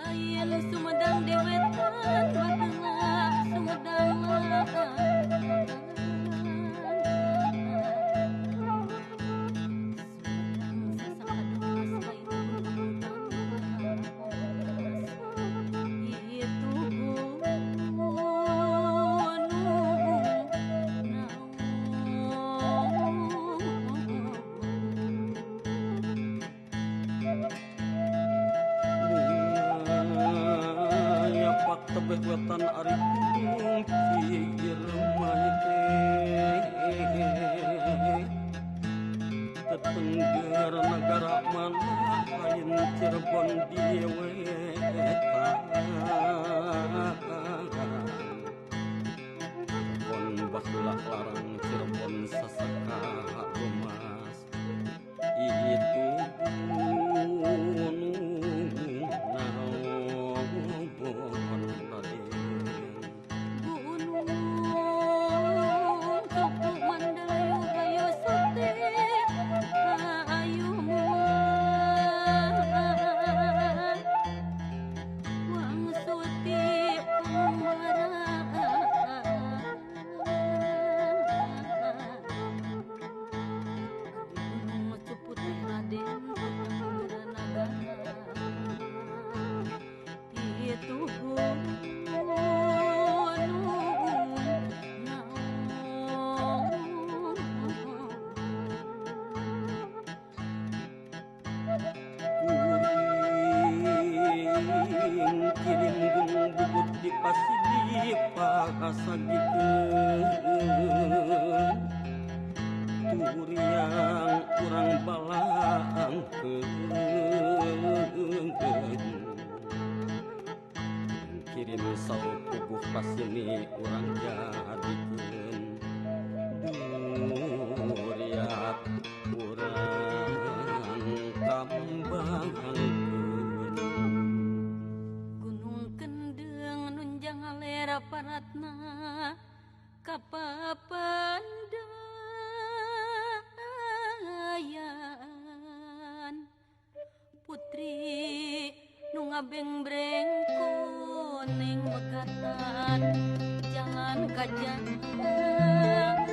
Lain Sumedang dewetan Bagelah Sumedang Sumedang sasados lain itu gunung ya pak tebet wetan ari gunung Ciremai tetengger negara mana lain Cirebon di wetan Cirebon baheula larang Cirebon sasaka rumas itu gunung naon Raden gunung suku Mandalayu gayo sate ayu muat wang suti gunung Cuputih Raden Nagara itu gunung kuring kirim gunung bubut di pasidi pasagikeun turiang urang balangkeun kirim saur puguh pasini urang jadikeun duriat urang kambangkeun Gunung Kendeng nunjang alera paratna kapapandayan putri nu ngabeng-breng kuning mekatan jalan ka jalan